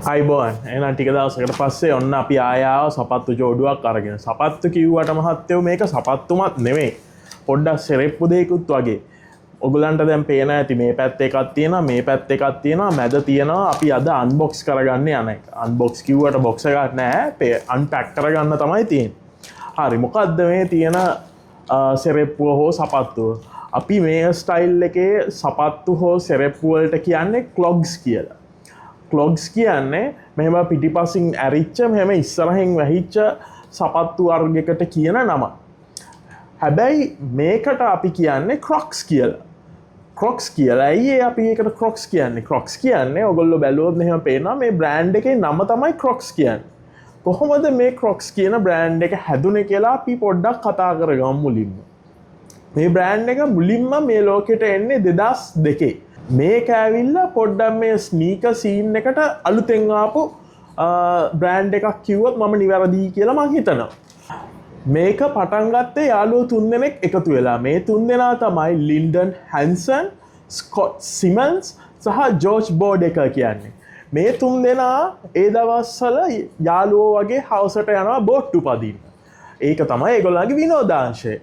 අයිබෝන් එහෙනම් ටික දවසකට පස්සේ ඔන්න අපි ආයාව සපත්තු ජෝඩුවක් අරගෙන සපත්තු කිව්වට මහත්තයෝ මේක සපත්තුමත් නෙමෙයි පොඩ්ඩක් සෙරෙප්පු දෙයකුත් වගේ ඔයගලන්ට දැන් පේන ඇති මේ පැත්තේ එකක් තියෙනවා මේ පැත්තේ එකක් තියෙනවා මැද තියෙනවා අපි අද අන්බොක්ස් කරගන්න යන එක අන්බොක්ස් කිව්වට බොක්ස් එකක් නැහැ අන්පැක් කරගන්න තමයි තියෙන්නේ හරි මොකද්ද මේ තියෙන සෙරෙප්පුව හෝ සපත්තුව අපි මේ ස්ටයිල් එකේ සපත්තු හෝ සෙරෙප්පු වලට කියන්නේ ක්ලොග්ස් කියලා ක්ලොග්ස් කියන්නේ මෙහෙම පිටිපසින් ඇරිච්ච මෙහෙම ඉස්සරහින් වැහිච්ච සපත්තු වර්ගයකට කියන නම. හැබැයි මේකට අපි කියන්නේ ක්‍රොක්ස් කියලා. ක්‍රොක්ස් කියලා. ඇයි අපි ඒකට ක්‍රොක්ස් කියන්නේ? ක්‍රොක්ස් කියන්නේ ඔයගොල්ලෝ බැලුවොත් මෙහෙම පේනවා මේ බ්‍රෑන්ඩ් එකේ නම තමයි ක්‍රොක්ස් කියන්නේ. කොහොමද මේ ක්‍රොක්ස් කියන බ්‍රෑන්ඩ් එක හැදුනේ කියලා අපි පොඩ්ඩක් කතා කරගමු මුලින්ම. මේ බ්‍රෑන්ඩ් එක මුලින්ම මේ ලෝකෙට එන්නේ 2002. මේක ඇවිල්ලා පොඩ්ඩක් මේ ස්නීකර් සීන් එකට අලුතෙන් ආපු බ්‍රෑන්ඩ් එකක් කිව්වොත් මම නිවැරදි කියලා මං හිතනවා. මේක පටන් ගත්තේ යාළුවෝ තුන්දෙනෙක් එකතු වෙලා. මේ තුන්දෙනා තමයි ලින්ඩන් හැන්සන්, ස්කොට් සිමන්ස් සහ ජෝර්ජ් බෝඩෙකර් කියන්නේ. මේ තුන්දෙනා ඒ දවස්වල යාළුවෝ වගේ හවසට යනවා බෝට්ටු පදින්න. ඒක තමයි ඒගොල්ලන්ගේ විනෝදාංශය.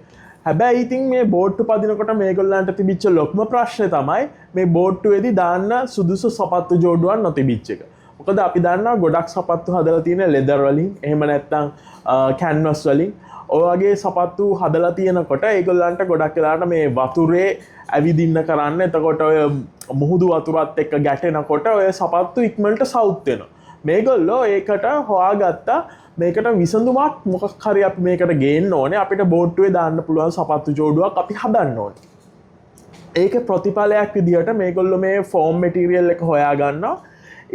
හැබැයි ඉතින් මේ බෝට්ටු පදිනකොට මේගොල්ලන්ට තිබිච්ච ලොකුම ප්‍රශ්නේ තමයි මේ බෝට්ටුවේදී දාන්න සුදුසු සපත්තු ජෝඩුවක් නොතිබිච්ච එක. මොකද අපි දන්නවා ගොඩක් සපත්තු හදලා තියෙන ලෙදර් වලින් එහෙම නැත්නම් කැන්වස් වලින් ඔය වගේ සපත්තු හදලා තියෙනකොට ඒගොල්ලන්ට ගොඩක් වෙලාවට මේ වතුරේ ඇවිදින්න කරන්න එතකොට ඔය මුහුදු වතුරත් එක්ක ගැටෙනකොට ඔය සපත්තු ඉක්මනට සවුත් වෙනවා. මේගොල්ලෝ ඒකට හොයාගත්තා මේකට විසඳුමක් මොකක් හරි අපි මේකට ගේන්න ඕනේ අපිට බෝට්ටුවේ දාන්න පුළුවන් සපත්තු ජෝඩුවක් අපි හදන්න ඕනේ. ඒකේ ප්‍රතිඵලයක් විදිහට මේගොල්ලෝ මේ ෆෝම් මැටීරියල් එක හොයාගන්නවා.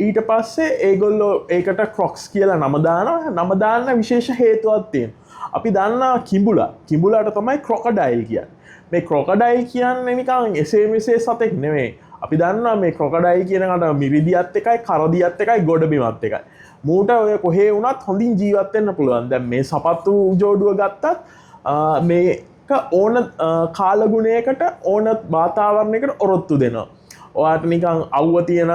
ඊට පස්සේ ඒගොල්ලෝ ඒකට ක්‍රොක්ස් කියලා නම දානවා. නම දාන්න විශේෂ හේතුවක් තියෙනවා. අපි දන්නා කිඹුලා. කිඹුලාට තමයි ක්‍රොකඩයිල් කියන්නේ. මේ ක්‍රොකඩයිල් කියන්නේ නිකන් එසේ මෙසේ සතෙක් නෙමෙයි. අපි දන්නවා මේ ක්‍රොකඩයිල් කියන එකට මිරිදියත් එකයි කරදියත් එකයි ගොඩබිමත් එකයි. මූට ඔය කොහේ වුණත් හොඳින් ජීවත් වෙන්න පුළුවන්. දැන් මේ සපත්තු ජෝඩුව ගත්තත් මේක ඕන කාලගුණයකට ඕන වාතාවරණයකට ඔරොත්තු දෙනවා. ඔයාට නිකන් අවුව තියෙන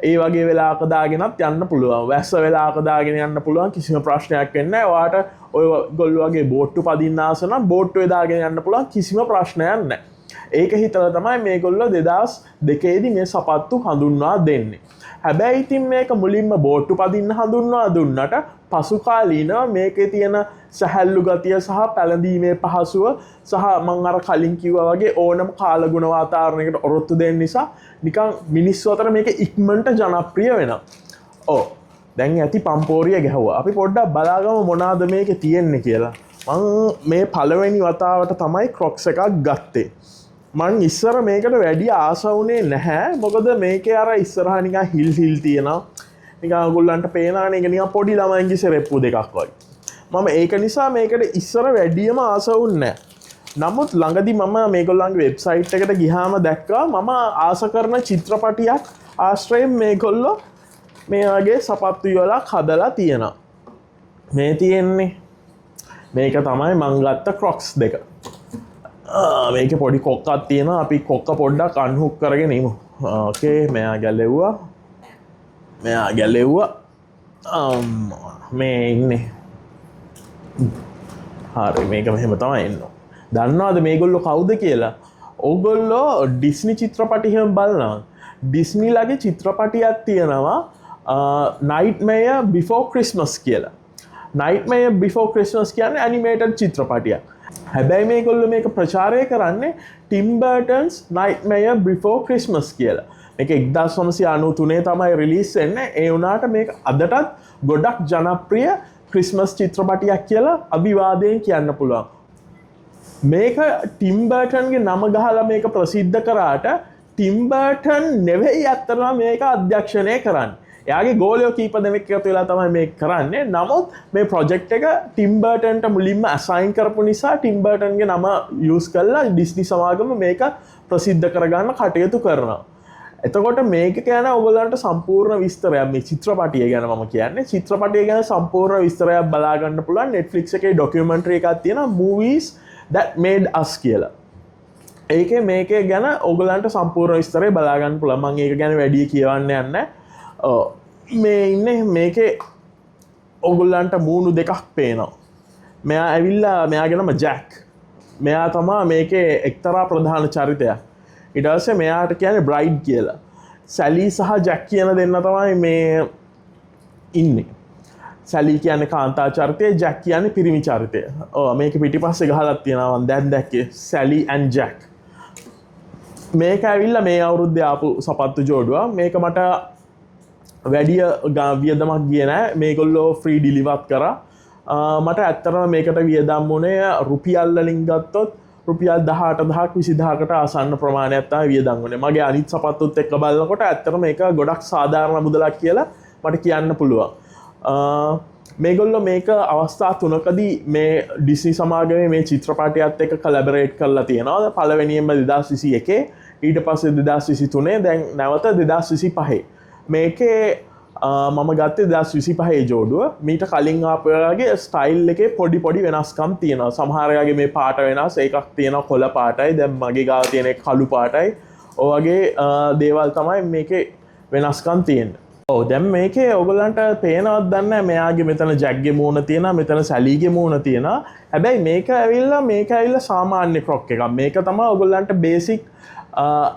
ඒ වගේ වෙලාවක දාගෙනත් යන්න පුළුවන්. වැස්ස වෙලාවක දාගෙන යන්න පුළුවන්. කිසිම ප්‍රශ්නයක් වෙන්නේ නැහැ. ඔයාට ඔය ගොල්ලෝ වගේ බෝට්ටු පදින්න ආස නම් බෝට්ටුවේ දාගෙන යන්න පුළුවන්. කිසිම ප්‍රශ්නයක් නැහැ. ඒක හිතලා තමයි මේගොල්ලෝ 2002 දී මේ සපත්තු හඳුන්වා දෙන්නේ. හැබැයි ඉතින් මේක මුලින්ම බෝට්ටු පදින්න හඳුන්වා දුන්නට පසු කාලීනව මේකේ තියෙන සැහැල්ලු ගතිය සහ පැළඳීමේ පහසුව සහ මම අර කලින් කිව්වා වගේ ඕනම කාලගුණ වාතාවරණයකට ඔරොත්තු දෙන්න නිසා නිකන් මිනිස්සු අතර මේක ඉක්මනට ජනප්‍රිය වෙනවා. ඔව්. දැන් ඇති පම්පෝරිය ගැහුවා. අපි පොඩ්ඩක් බලාගමු මොනවාද මේකේ තියෙන්නේ කියලා. මම මේ පළවෙනි වතාවට තමයි ක්‍රොක්ස් එකක් ගත්තේ. මං ඉස්සර මේකට වැඩි ආස වුණේ නැහැ. මොකද මේකේ අර ඉස්සරහා නිකන් හිල් තියෙනවා. නිකන් ඔයගොල්ලන්ට පේනවනේ ඒක නිකන් පොඩි ළමයින්ගේ සෙරෙප්පු දෙකක් වගේ. මම ඒක නිසා මේකට ඉස්සර වැඩියම ආස වුණේ නැහැ. නමුත් ළඟදී මම මේගොල්ලන්ගේ වෙබ්සයිට් එකට ගියාම දැක්කා මම ආස කරන චිත්‍රපටියක් ආශ්‍රයෙන් මේගොල්ලෝ මේ වගේ සපත්තු යලක් හදලා තියෙනවා. මේ තියෙන්නේ මේක තමයි මං ගත්ත ක්‍රොක්ස් දෙක. මේක පොඩි කොක්කක් තියෙනවා. අපි කොක්ක පොඩ්ඩක් අන්හුක් කරගෙන ඉමු. ඕකේ මෙයා ගැලෙව්වා. මේ ඉන්නේ. හරි මේක මෙහෙම තමයි ඉන්නවා. දන්නවද මේගොල්ලෝ කවුද කියලා? ඕගොල්ලෝ ඩිස්නි චිත්‍රපටි හැම බලනවා. ඩිස්නිලාගේ චිත්‍රපටියක් තියෙනවා Nightmare Before Christmas කියලා. Nightmare Before Christmas කියන්නේ ඇනිමේටඩ් චිත්‍රපටියක්. හැබැයි මේගොල්ලෝ මේක ප්‍රචාරය කරන්නේ ටිම් බර්ටන්ස් Nightmare Before Christmas කියලා. මේක 1993 තමයි රිලීස් වෙන්නේ. ඒ වුණාට මේක අදටත් ගොඩක් ජනප්‍රිය ක්‍රිස්මස් චිත්‍රපටියක් කියලා අභිවාදයෙන් කියන්න පුළුවන්. මේක ටිම් බර්ටන්ගේ නම ගහලා මේක ප්‍රසිද්ධ කරාට ටිම් බර්ටන් නෙවෙයි අත්‍තරම මේක අධ්‍යක්ෂණය කරන්නේ. එයාගේ ගෝලයෝ කීප දෙනෙක් එකතු වෙලා තමයි මේක කරන්නේ. නමුත් මේ ප්‍රොජෙක්ට් එක ටිම් බර්ටන්ට මුලින්ම අසයින් කරපු නිසා ටිම් බර්ටන්ගේ නම යූස් කරලා ඩිස්නි සමාගම මේක ප්‍රසිද්ධ කරගන්න කටයුතු කරනවා. එතකොට මේක කියන ඔයගොල්ලන්ට සම්පූර්ණ විස්තරයක් මේ චිත්‍රපටිය ගැන මම කියන්නේ. චිත්‍රපටිය ගැන සම්පූර්ණ විස්තරයක් බලා ගන්න පුළුවන් Netflix එකේ ડોකියුමන්ටරි එකක් තියෙනවා Movies That Made Us කියලා. ඒකේ මේකේ ගැන ඔයගොල්ලන්ට සම්පූර්ණ විස්තරය බලා ගන්න පුළුවන්. මම ඒක ගැන වැඩි කියවන්න යන්නේ නැහැ. මේ ඉන්නේ මේකේ ඔගොල්ලන්ට මූුණු දෙකක් පේනවා. මෙයා ඇවිල්ලා මෙයාගෙනම ජැක්. මෙයා තමා මේකේ එක්තරා ප්‍රධාන චරිතයක්. ඊට පස්සේ මෙයාට කියන්නේ බ්‍රයිඩ් කියලා. සැලි සහ ජැක් කියන දෙන්න තමයි මේ ඉන්නේ. සැලි කියන්නේ කාන්තා චරිතය, ජැක් කියන්නේ පිරිමි චරිතය. මේක පිටිපස්සේ ගහලා තියෙනවා මම දැන් දැක්කේ සැලි and ජැක්. මේක ඇවිල්ලා මේ අවුරුද්දේ ආපු සපත්තු ජෝඩුවක්. මේක මට වැඩිය වියදමක් ගියේ නෑ. මේගොල්ලෝ ෆ්‍රී ඩිලිවර් කරා. මට ඇත්තටම මේකට වියදම් වුණේ රුපියල් වලින් ගත්තොත් රුපියල් 18,000ක් 20,000කට ආසන්න ප්‍රමාණයක් තමයි වියදම් වුණේ. මගේ අනිත් සපත්තුත් එක්ක බලනකොට ඇත්තටම මේක ගොඩක් සාධාරණ මුදලක් කියලා මට කියන්න පුළුවන්. මේගොල්ලෝ මේක අවස්ථා 3කදී මේ ඩිස්නි සමාගමේ මේ චිත්‍රපටයත් එක්ක කොලැබරේට් කරලා තියෙනවා. පළවෙනියෙන්ම 2021, ඊට පස්සේ 2023, දැන් නැවත 2025. මේකේ මම ගත්තේ 2025 ජෝඩුව. මීට කලින් ආපුවාගේ ස්ටයිල් එකේ පොඩි වෙනස්කම් තියෙනවා. සමහරයාගේ මේ පාට වෙනස්, එකක් තියෙනවා කොළ පාටයි, දැන් මගේ ගාව තියෙන එක කළු පාටයි. ඔය වගේ දේවල් තමයි මේකේ වෙනස්කම් තියෙන්නේ. ඔව් දැන් මේකේ ඔයගලන්ට පේනවත් දන්නේ නැහැ. මෙයාගේ මෙතන ජැක්ගේ මූණ තියෙනවා, මෙතන සැලීගේ මූණ තියෙනවා. හැබැයි මේක ඇවිල්ලා සාමාන්‍ය ක්‍රොක් එකක්. මේක තමයි ඔයගලන්ට බේසික්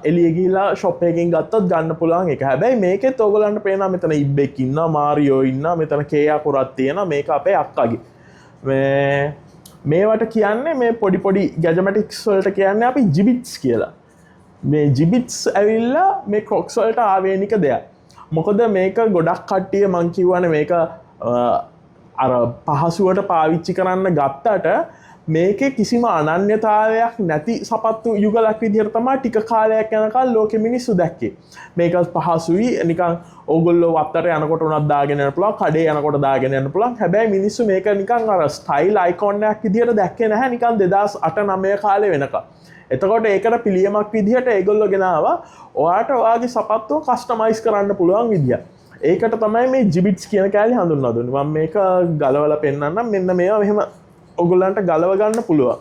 එළිය ගිහිලා ෂොප් එකකින් ගත්තොත් ගන්න පුළුවන් එක. හැබැයි මේකෙත් ඔයගලන්ට පේනවා මෙතන ඉබ්බෙක් ඉන්නවා, මාරියෝ ඉන්නවා, මෙතන කේයා පුරක් තියෙනවා. මේක අපේ අක්කාගේ. මේවට කියන්නේ මේ පොඩි ගැජමැටික්ස් වලට කියන්නේ අපි ජිබිට්ස් කියලා. මේ ජිබිට්ස් ඇවිල්ලා මේ ක්‍රොක්ස් වලට ආවේනික දෙයක්. මොකද මේක ගොඩක් කට්ටිය මං කියවනේ මේක අර පහසුවට පාවිච්චි කරන්න ගත්තට මේකේ කිසිම අනන්‍යතාවයක් නැති සපත්තු යුගලක් විදිහට තමයි ටික කාලයක් යනකල් ලෝකෙ මිනිස්සු දැක්කේ. මේක පහසුයි නිකන් ඕගොල්ලෝ වත්තට යනකොට උනත් දාගෙන යන්න පුළුවන්, කඩේ යනකොට දාගෙන යන්න පුළුවන්. හැබැයි මිනිස්සු මේක නිකන් අර ස්ටයිල් අයිකෝන් එකක් විදිහට දැක්කේ නැහැ නිකන් 2008 9 කාලේ වෙනකම්. එතකොට ඒකට පිළියමක් විදිහට ඒගොල්ලෝ ගෙනාවා ඔයාට ඔයාගේ සපත්තුව කස්ටමයිස් කරන්න පුළුවන් විදිය. ඒකට තමයි මේ ජිබිට්ස් කියන කෑලි හඳුන්වලා දුන්නේ. මම මේක ගලවලා පෙන්නන්නම්. මෙන්න මේවා මෙහෙම ඔයගොල්ලන්ට ගලව ගන්න පුළුවන්.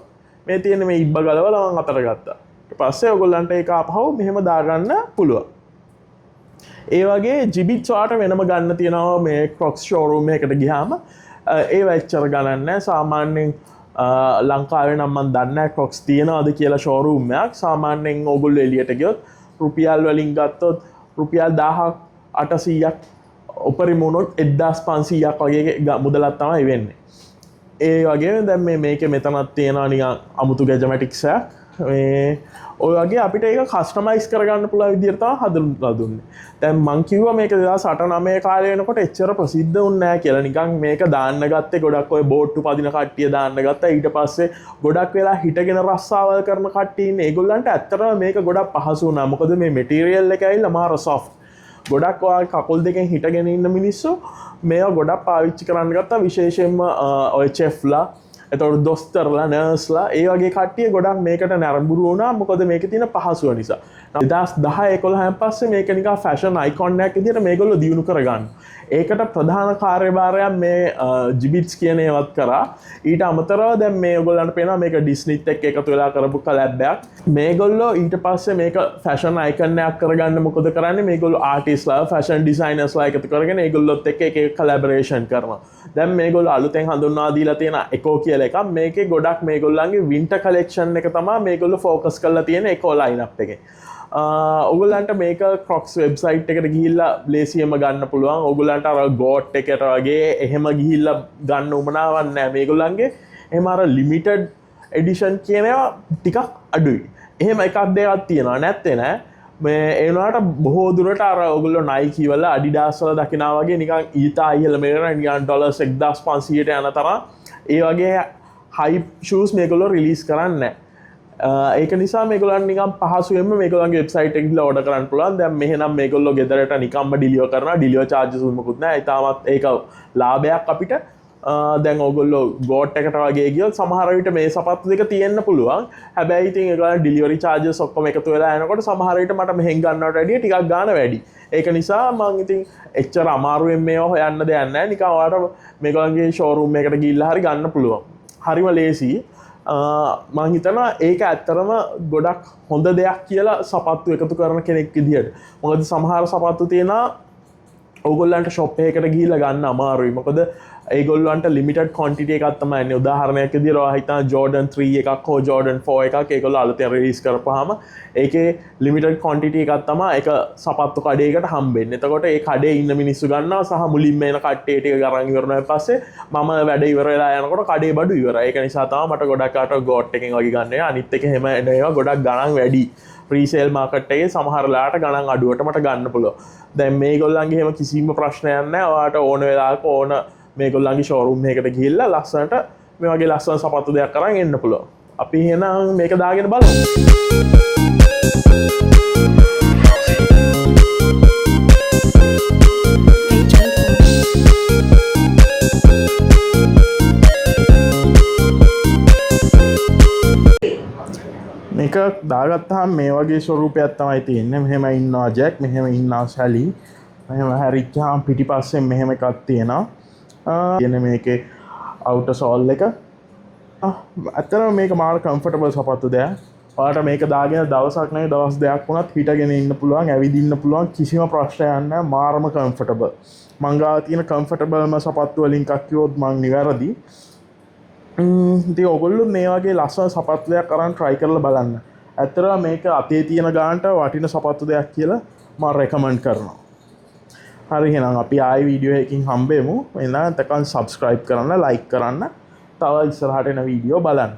මේ තියෙන මේ ඉබ්බ ගලවලා මම අතට ගත්තා. ඊට පස්සේ ඔයගොල්ලන්ට ඒක ආපහු මෙහෙම දාගන්න පුළුවන්. ඒ වගේ ජිබිට්ස් වාට වෙනම ගන්න තියෙනවා මේ ක්‍රොක්ස් ෂෝරූම් එකකට ගියාම. ඒව එච්චර ගණන් නැහැ. සාමාන්‍යයෙන් ලංකාවේ නම් මම දන්නේ නැහැ ක්‍රොක්ස් තියනවාද කියලා ෂෝරූම් එකක්. සාමාන්‍යයෙන් ඕගොල්ලෝ එළියට ගියොත් රුපියල් වලින් ගත්තොත් රුපියල් 1800ක් උපරිම වුණොත් 1500ක් වගේ මුදලක් තමයි වෙන්නේ. ඒ වගේ දැන් මේකේ මෙතනක් තියෙනවා නිකන් අමුතු ගැජමැටික්ස් එකක්. ඔය වගේ අපිට ඒක කස්ටමයිස් කරගන්න පුළුවන් විදිහට තමයි හදලා දුන්නේ. දැන් මං කිව්වා මේක 2008 9 කාලේ වෙනකොට එච්චර ප්‍රසිද්ධ වුණේ නැහැ කියලා. නිකන් මේක දාන්න ගත්තේ ගොඩක් ඔය බෝට්ටු පදින කට්ටිය දාන්න ගත්තා. ඊට පස්සේ ගොඩක් වෙලා හිටගෙන රස්සාවල් කරන කට්ටිය ඉන්නේ. ඒගොල්ලන්ට ඇත්තටම මේක ගොඩක් පහසු වුණා. මොකද මේ මැටීරියල් එක ඇවිල්ලා මාර සොෆ්ට්. ගොඩක් ඔයාගේ කකුල් දෙකෙන් හිටගෙන ඉන්න මිනිස්සු මේවා ගොඩක් පාවිච්චි කරන්න ගත්තා. විශේෂයෙන්ම ඔය චෙෆ්ලා, එතකොට දොස්තරලා, නර්ස්ලා ඒ වගේ කට්ටිය ගොඩක් මේකට නැරඹුරු වුණා. මොකද මේකේ තියෙන පහසුව නිසා. 2010 11 පස්සේ මේක නිකන් ෆැෂන් අයිකෝන් එකක් විදිහට මේගොල්ලෝ දියුණු කරගන්න. ඒකට ප්‍රධාන කාර්යභාරයක් මේ ජිබිට්ස් කියන ඒවත් කරා. ඊට අමතරව දැන් මේ ඔයගොල්ලන්ට පේනවා මේක ඩිස්නිත් එක්ක එකතු වෙලා කරපු කලැබ් එකක්. මේගොල්ලෝ ඊට පස්සේ මේක ෆැෂන් අයිකන් එකක් කරගන්න මොකද කරන්නේ? මේගොල්ලෝ ආටිස්ට්ලා, ෆැෂන් ඩිසයිනර්ස්ලා එකතු කරගෙන ඒගොල්ලොත් එක්ක එක කලැබරේෂන් කරනවා. දැන් මේගොල්ලෝ අලුතෙන් හඳුන්වා දීලා තියෙන එකෝ කියලා එකක්. මේකේ ගොඩක් මේගොල්ලන්ගේ වින්ටර් කලෙක්ෂන් එක තමයි මේගොල්ලෝ ෆෝකස් කරලා තියෙන එකෝ ලයින්අප් එකේ. ඔගොල්ලන්ට මේක ක්‍රොක්ස් වෙබ්සයිට් එකට ගිහිල්ලා ලේසියෙන්ම ගන්න පුළුවන්. ඔගොල්ලන්ට අර ගෝට් එකට වගේ එහෙම ගිහිල්ලා ගන්න උවමනාවක් නැහැ. මේගොල්ලන්ගේ එහෙම අර ලිමිටඩ් එඩිෂන් කියන ඒවා ටිකක් අඩුයි. එහෙම එකක් දෙකක් තියෙනවා නැත්තේ නෑ. මේ ඒ වුණාට බොහෝ දුරට අර ඔයගොල්ලෝ Nike වල Adidas වල දකිනා වගේ නිකන් ඊතා ඉහළ මේකට නිකන් ඩොලර්ස් 1500ට යන තරම් ඒ වගේ හයි ෂූස් මේගොල්ලෝ රිලීස් කරන්නේ නැහැ. ඒක නිසා මේගොල්ලන් නිකන් පහසුවෙන්ම මේගොල්ලන්ගේ වෙබ්සයිට් එකේ ගිහලා ඕඩර් කරන්න පුළුවන්. දැන් මෙහෙනම් මේගොල්ලෝ ගෙදරට නිකම්ම ඩිලිවර් කරනවා. ඩිලිවර් charges මොකුත් නැහැ. ඒ තාමත් ඒක ලාභයක් අපිට. දැන් ඔයගොල්ලෝ ගෝට් එකට වගේ ගියොත් සමහර විට මේ සපත්තු දෙක තියෙන්න පුළුවන්. හැබැයි ඉතින් ඒගොල්ලන් ඩිලිවරි charges ඔක්කොම එකතු වෙලා යනකොට සමහර විට මට මෙහෙන් ගන්නවට වැඩිය ටිකක් ගාණ වැඩි. ඒක නිසා මම ඉතින් එච්චර අමාරුවෙන් මේවා හොයන්න දෙයක් නැහැ. නිකන් ඔයාලට මේගොල්ලන්ගේ ෂෝරූම් එකකට ගිහිල්ලා හරි ගන්න පුළුවන්. හරිම ලේසි. මං හිතනවා ඒක ඇත්තරම ගොඩක් හොඳ දෙයක් කියලා සපත්තු එකතු කරන කෙනෙක් විදිහට. මොකද සමහර සපත්තු තියෙනවා ඔගොල්ලන්ට ශොප් එකකට ගිහිල්ලා ගන්න අමාරුයි. මොකද ඒගොල්ලන්ට ලිමිටඩ් ක්වොන්ටිටි එකක් තමයි එන්නේ. උදාහරණයක් විදිහට ඔයා හිතන ජෝඩන් 3 එකක් හෝ ජෝඩන් 4 එකක් ඒගොල්ලෝ අලුතෙන් රිලීස් කරපුවාම ඒකේ ලිමිටඩ් ක්වොන්ටිටි එකක් තමයි ඒක සපත්තු කඩේකට හම්බෙන්නේ. එතකොට ඒ කඩේ ඉන්න මිනිස්සු ගන්නවා සහ මුලින්ම එන කට්ටිය ටික ගරන් ඉවරනාට පස්සේ මම වැඩ ඉවර වෙලා යනකොට කඩේ බඩු ඉවරයි. ඒක නිසා තමයි මට ගොඩක් අට ගෝට් එකෙන් වගේ ගන්න වෙනවා. අනිත් එක එහෙම එන ඒවා ගොඩක් ගණන් වැඩි. ප්‍රීසේල් මාකට් එකේ සමහරලාට ගණන් අඩුවට මට ගන්න පුළුවන්. දැන් මේගොල්ලන්ගේ එහෙම කිසිම ප්‍රශ්නයක් නැහැ. ඔයාට ඕන වෙලාවක ඕන මේගොල්ලන්ගේ ෂෝරූම් එකකට ගිහිල්ලා ලස්සනට මේ වගේ ලස්සන සපත්තු දෙයක් අරන් එන්න පුළුවන්. අපි එහෙනම් මේක දාගෙන බලමු. මේක දාගත්තාම මේ වගේ ස්වරූපයක් තමයි තියෙන්නේ. මෙහෙම ඉන්නවා ජැක්, මෙහෙම ඉන්නවා සැලි. මෙහෙම හැරිච්චාම පිටිපස්සෙන් මෙහෙම එකක් තියෙනවා. තියෙන මේකේ අවුටර් සෝල් එක. ඇත්තටම මේක මාර කම්ෆර්ටබල් සපත්තු දෙයක්. ඔයාලට මේක දාගෙන දවසක් නෙවෙයි දවස් දෙකක් වුණත් හිටගෙන ඉන්න පුළුවන්, ඇවිදින්න පුළුවන්, කිසිම ප්‍රශ්නයක් නැහැ. මාරම කම්ෆර්ටබල්. මං ගාව තියෙන කම්ෆර්ටබල්ම සපත්තු වලින් එකක් කිව්වොත් මං නිවැරදි. ඉතින් ඔයගොල්ලෝ මේ වගේ ලස්සන සපත්තු දෙයක් අරන් try කරලා බලන්න. ඇත්තටම මේක අතේ තියෙන ගානට වටින සපත්තු දෙයක් කියලා මම රෙකමන්ඩ් කරනවා. හරි එහෙනම් අපි ආයෙ වීඩියෝ එකකින් හම්බෙමු. එහෙනම් තකන් subscribe කරන්න, like කරන්න. තව ඉස්සරහට එන වීඩියෝ බලන්න.